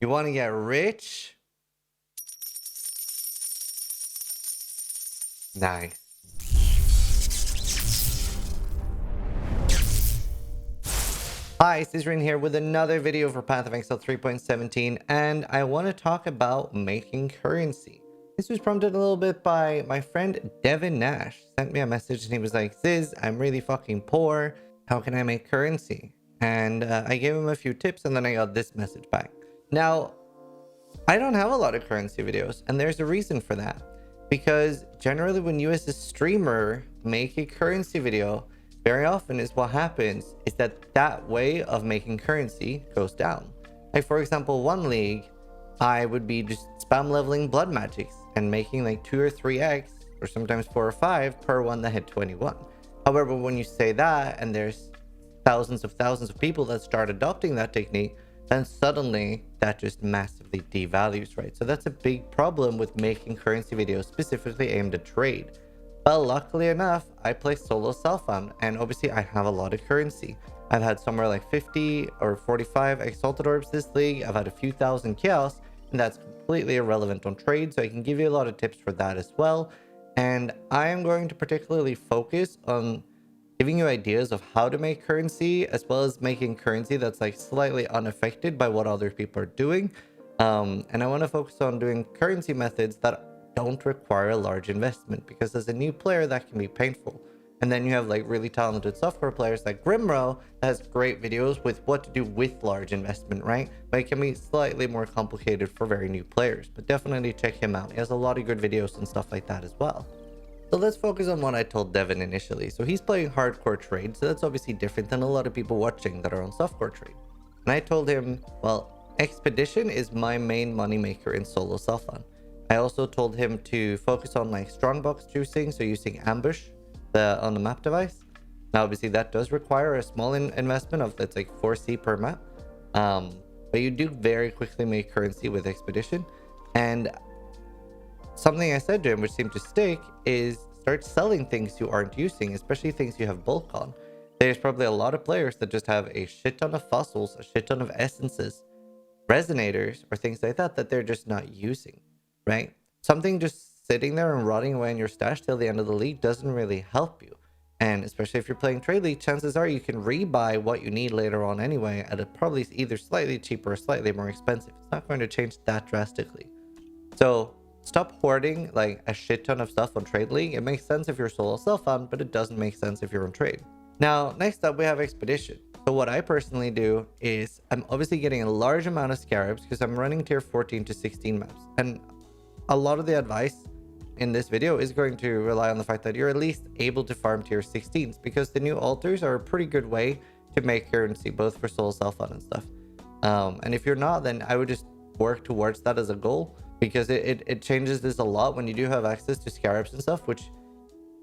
You want to get rich? Nice. Hi, Zizaran here with another video for Path of Exile 3.17, and I want to talk about making currency. This was prompted a little bit by my friend Devin Nash. Sent me a message and he was like, Ziz, I'm really fucking poor. How can I make currency? And I gave him a few tips and then I got this message back. Now, I don't have a lot of currency videos, and there's a reason for that. Because generally when you as a streamer make a currency video, very often is what happens is that way of making currency goes down. Like for example, one league, I would be just spam leveling blood magics and making like 2 or 3x or sometimes 4 or 5 per one that hit 21. However, when you say that and there's thousands of people that start adopting that technique, then suddenly that just massively devalues, right? So that's a big problem with making currency videos specifically aimed at trade. But luckily enough, I play solo self-found, and obviously I have a lot of currency. I've had somewhere like 50 or 45 exalted orbs this league. I've had a few thousand chaos, and that's completely irrelevant on trade, so I can give you a lot of tips for that as well. And I am going to particularly focus on giving you ideas of how to make currency, as well as making currency that's like slightly unaffected by what other people are doing. And I want to focus on doing currency methods that don't require a large investment, because as a new player that can be painful. And then you have like really talented software players like Grimro that has great videos with what to do with large investment, right? But it can be slightly more complicated for very new players, but definitely check him out. He has a lot of good videos and stuff like that as well. So let's focus on what I told Devin initially. So he's playing hardcore trade, so that's obviously different than a lot of people watching that are on softcore trade. And I told him, well, expedition is my main moneymaker in solo self-found. I also told him to focus on like strongbox juicing, so using ambush on the map device. Now obviously that does require a small investment of that's like 4C per map, but you do very quickly make currency with expedition. And something I said to him, which seemed to stick, is start selling things you aren't using, especially things you have bulk on. There's probably a lot of players that just have a shit ton of fossils, a shit ton of essences, resonators, or things like that they're just not using, right? Something just sitting there and rotting away in your stash till the end of the league doesn't really help you. And especially if you're playing trade league, chances are you can rebuy what you need later on anyway at a probably either slightly cheaper or slightly more expensive. It's not going to change that drastically. So stop hoarding like a shit ton of stuff on trade league. It makes sense if you're solo self-found, but it doesn't make sense if you're on trade. Now, next up we have expedition. So what I personally do is I'm obviously getting a large amount of scarabs because I'm running tier 14 to 16 maps. And a lot of the advice in this video is going to rely on the fact that you're at least able to farm tier 16s, because the new altars are a pretty good way to make currency both for solo self-found and stuff. And if you're not, then I would just work towards that as a goal, because it changes this a lot when you do have access to scarabs and stuff, which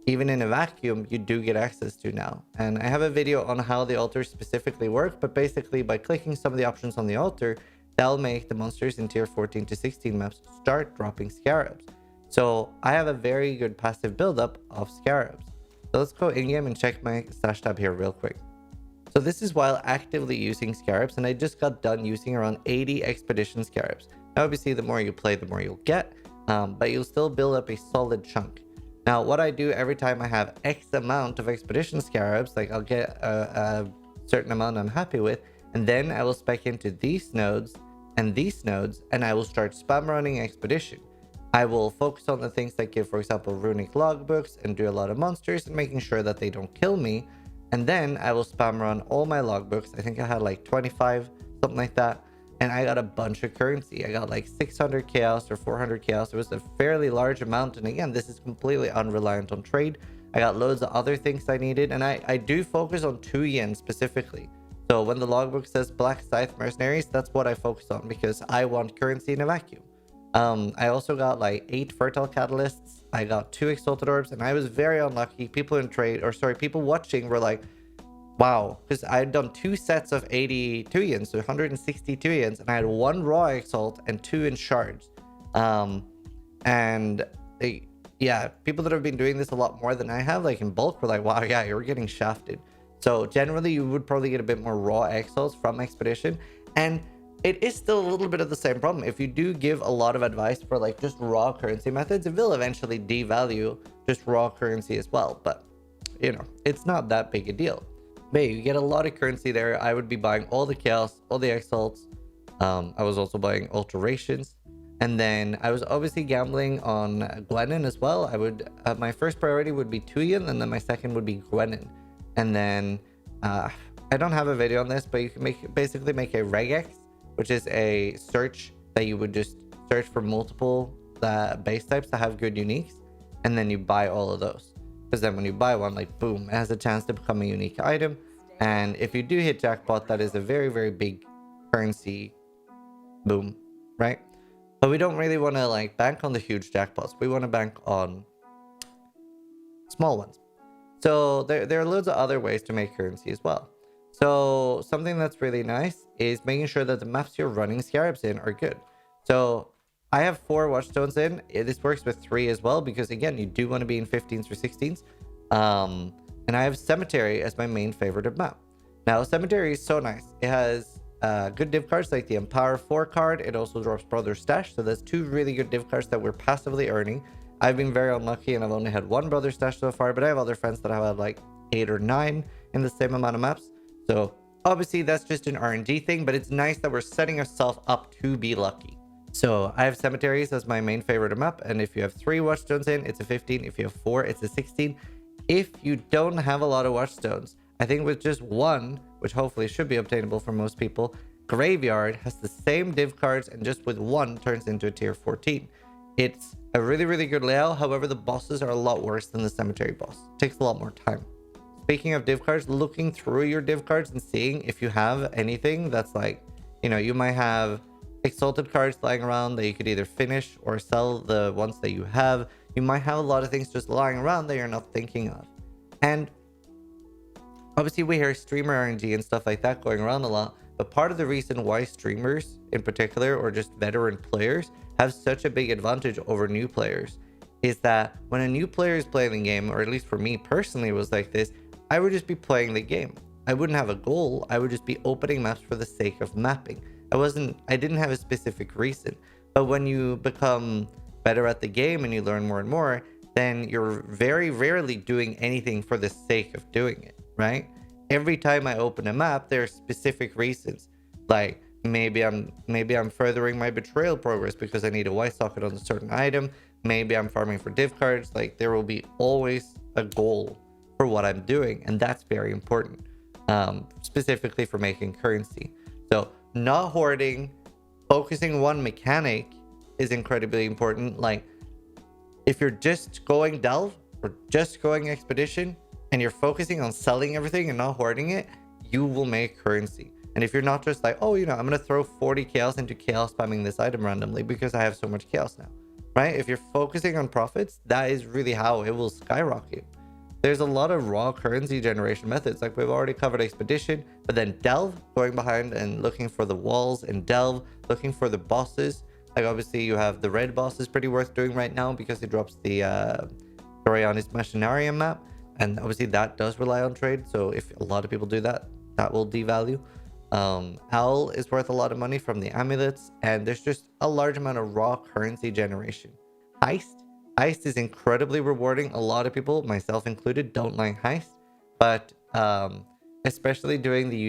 even in a vacuum you do get access to now. And I have a video on how the altars specifically work, but basically by clicking some of the options on the altar, that'll make the monsters in tier 14 to 16 maps start dropping scarabs. So I have a very good passive buildup of scarabs. So let's go in-game and check my stash tab here real quick. So this is while actively using scarabs, and I just got done using around 80 expedition scarabs. Now obviously the more you play, the more you'll get, but you'll still build up a solid chunk. Now what I do every time I have X amount of expedition scarabs, like I'll get a certain amount I'm happy with, and then I will spec into these nodes and these nodes, and I will start spam running expedition. I will focus on the things that give, for example, runic logbooks, and do a lot of monsters and making sure that they don't kill me. And then I will spam run all my logbooks. I think I had like 25, something like that. And I got a bunch of currency. I got like 600 chaos or 400 chaos. It was a fairly large amount. And again, this is completely unreliant on trade. I got loads of other things I needed. And I do focus on 2 yen specifically. So when the logbook says Black Scythe Mercenaries, that's what I focus on, because I want currency in a vacuum. I also got like 8 fertile catalysts. I got 2 exalted orbs, and I was very unlucky. People in trade, or sorry, people watching were like, wow, because I had done 2 sets of 82 yens, so 162 yens, and I had 1 raw exalt and 2 in shards. Yeah, people that have been doing this a lot more than I have, like in bulk, were like, wow, yeah, you're getting shafted. So generally you would probably get a bit more raw exalts from expedition. And it is still a little bit of the same problem. If you do give a lot of advice for like just raw currency methods, it will eventually devalue just raw currency as well. But you know, it's not that big a deal. But you get a lot of currency there. I would be buying all the chaos, all the exalts. I was also buying alterations. And then I was obviously gambling on Gwenin as well. I would my first priority would be Tuyen, and then my second would be Gwenin. And then I don't have a video on this, but you can basically make a regex, which is a search that you would just search for multiple base types that have good uniques, and then you buy all of those. Because then when you buy one, like boom, it has a chance to become a unique item. And if you do hit jackpot, that is a very, very big currency boom, right? But we don't really want to like bank on the huge jackpots. We want to bank on small ones. So there are loads of other ways to make currency as well. So something that's really nice is making sure that the maps you're running scarabs in are good. So I have 4 watchstones in. This works with 3 as well, because again, you do want to be in 15s or 16s. And I have Cemetery as my main favorite map. Now, Cemetery is so nice. It has good div cards like the Empower 4 card. It also drops Brother Stash. So that's 2 really good div cards that we're passively earning. I've been very unlucky and I've only had 1 Brother Stash so far, but I have other friends that have had like 8 or 9 in the same amount of maps. So obviously that's just an RNG thing, but it's nice that we're setting ourselves up to be lucky. So I have Cemeteries as my main favorite map, and if you have 3 watchstones in, it's a 15. If you have 4, it's a 16. If you don't have a lot of watchstones, I think with just 1, which hopefully should be obtainable for most people, Graveyard has the same div cards, and just with 1 turns into a tier 14. It's a really, really good layout. However, the bosses are a lot worse than the Cemetery boss. It takes a lot more time. Speaking of div cards, looking through your div cards and seeing if you have anything that's like, you know, you might have exalted cards lying around that you could either finish or sell the ones that you have. You might have a lot of things just lying around that you're not thinking of. And obviously we hear streamer RNG and stuff like that going around a lot, but part of the reason why streamers in particular, or just veteran players, have such a big advantage over new players is that when a new player is playing the game, or at least for me personally it was like this, I would just be playing the game. I wouldn't have a goal. I would just be opening maps for the sake of mapping. I didn't have a specific reason. But when you become better at the game and you learn more and more, then you're very rarely doing anything for the sake of doing it, right? Every time I open a map, there are specific reasons. Like maybe I'm furthering my betrayal progress because I need a white socket on a certain item. Maybe I'm farming for div cards. Like there will be always a goal for what I'm doing, and that's very important, specifically for making currency. So not hoarding, focusing one mechanic is incredibly important. Like if you're just going delve or just going expedition and you're focusing on selling everything and not hoarding it, you will make currency. And if you're not just like, oh, you know, I'm gonna throw 40 chaos into chaos spamming this item randomly because I have so much chaos now, right? If you're focusing on profits, that is really how it will skyrocket. There's a lot of raw currency generation methods. Like we've already covered expedition, but then delve, going behind and looking for the walls, and delve, looking for the bosses. Like obviously you have the red boss is pretty worth doing right now because it drops the Dorianis Machinarium map. And obviously that does rely on trade. So if a lot of people do that, that will devalue. Owl is worth a lot of money from the amulets. And there's just a large amount of raw currency generation. Heist is incredibly rewarding. A lot of people, myself included, don't like heist, but especially doing the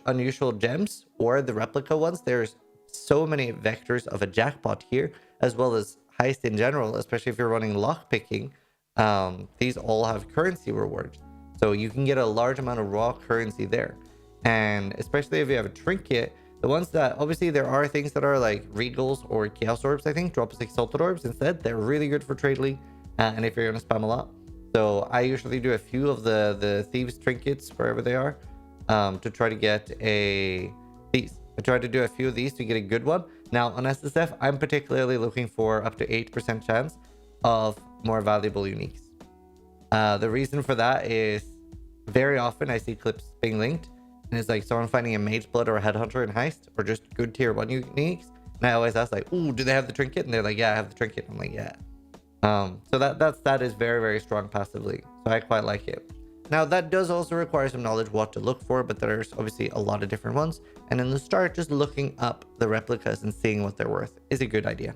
unusual gems or the replica ones, there's so many vectors of a jackpot here, as well as heist in general, especially if you're running lock picking. These all have currency rewards, so you can get a large amount of raw currency there. And especially if you have a trinket, the ones that obviously there are things that are like regals or chaos orbs, I think drop us exalted orbs instead. They're really good for trade league, and if you're gonna spam a lot. So I usually do a few of the thieves trinkets wherever they are, to try to get these. I try to do a few of these to get a good one. Now on SSF, I'm particularly looking for up to 8% chance of more valuable uniques. The reason for that is very often I see clips being linked, and it's like someone finding a mage blood or a headhunter in heist, or just good tier 1 uniques. And I always ask like, ooh, do they have the trinket? And they're like, yeah, I have the trinket. I'm like, yeah. So that is very, very strong passively. So I quite like it. Now, that does also require some knowledge what to look for, but there's obviously a lot of different ones. And in the start, just looking up the replicas and seeing what they're worth is a good idea.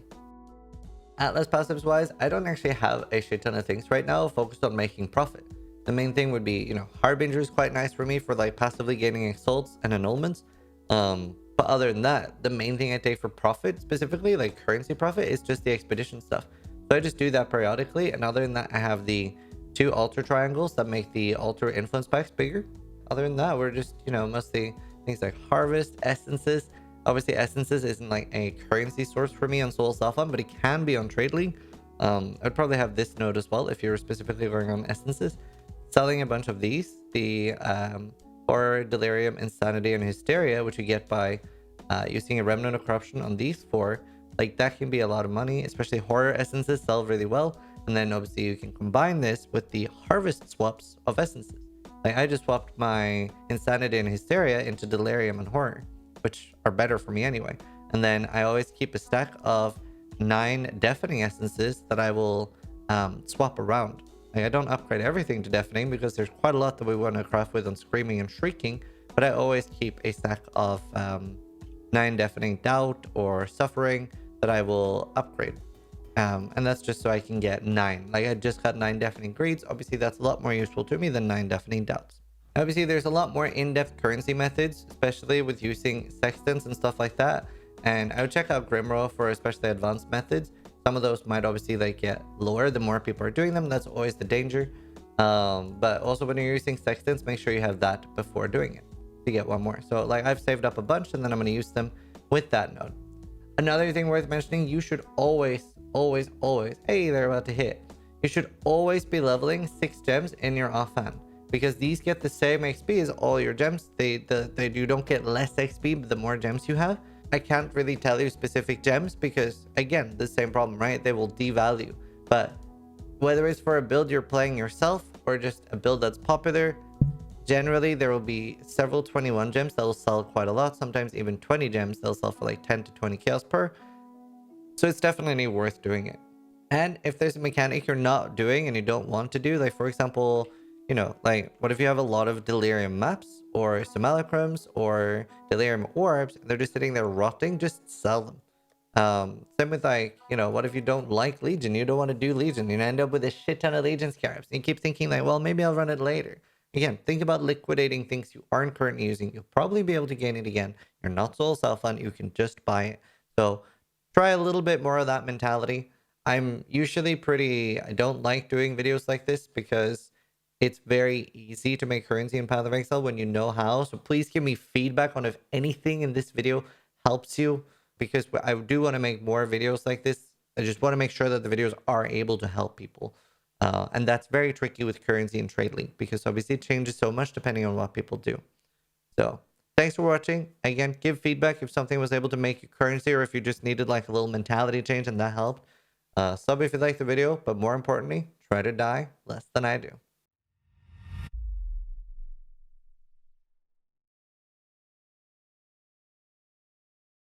Atlas passives wise, I don't actually have a shit ton of things right now focused on making profit. The main thing would be, Harbinger is quite nice for me for like passively gaining exalts and annulments. But other than that, the main thing I take for profit, specifically like currency profit, is just the expedition stuff. So I just do that periodically. And other than that, I have the 2 altar triangles that make the altar influence packs bigger. Other than that, we're just, mostly things like harvest, essences. Obviously, essences isn't like a currency source for me on Soul Self-On, but it can be on Trade League. I'd probably have this node as well if you're specifically going on essences. Selling a bunch of these, the Horror, Delirium, Insanity, and Hysteria, which you get by using a Remnant of Corruption on these 4. Like, that can be a lot of money, especially Horror essences sell really well. And then obviously you can combine this with the harvest swaps of essences. Like, I just swapped my Insanity and Hysteria into Delirium and Horror, which are better for me anyway. And then I always keep a stack of 9 Deafening essences that I will swap around. Like, I don't upgrade everything to Deafening because there's quite a lot that we want to craft with on Screaming and Shrieking, but I always keep a stack of 9 Deafening Doubt or Suffering that I will upgrade. And that's just so I can get 9. Like, I just got 9 Deafening Greeds. Obviously, that's a lot more useful to me than 9 Deafening Doubts. Obviously, there's a lot more in-depth currency methods, especially with using sextants and stuff like that. And I would check out Grimrow for especially advanced methods. Some of those might obviously like get lower the more people are doing them. That's always the danger. But also when you're using sextants, make sure you have that before doing it to get one more. So like, I've saved up a bunch and then I'm going to use them with that node. Another thing worth mentioning, you should always, hey, they're about to hit. You should always be leveling 6 gems in your offhand, because these get the same XP as all your gems. You don't get less XP the more gems you have. I can't really tell you specific gems because, again, the same problem, right? They will devalue. But whether it's for a build you're playing yourself or just a build that's popular, generally there will be several 21 gems that will sell quite a lot. Sometimes even 20 gems they'll sell for like 10 to 20 chaos per. So it's definitely worth doing it. And if there's a mechanic you're not doing and you don't want to do, like for example, like what if you have a lot of Delirium maps or Simulacrums or Delirium orbs, they're just sitting there rotting, just sell them. Same with like, what if you don't like Legion, you don't want to do Legion, you end up with a shit ton of Legion scarabs. And you keep thinking like, well, maybe I'll run it later. Again, think about liquidating things you aren't currently using. You'll probably be able to gain it again. You're not Soul Self-On, you can just buy it. So try a little bit more of that mentality. I'm usually I don't like doing videos like this because it's very easy to make currency in Path of Exile when you know how. So please give me feedback on if anything in this video helps you, because I do want to make more videos like this. I just want to make sure that the videos are able to help people. And that's very tricky with currency and Trade League because obviously it changes so much depending on what people do. So thanks for watching. Again, give feedback if something was able to make you currency or if you just needed like a little mentality change and that helped. Sub if you liked the video, but more importantly, try to die less than I do.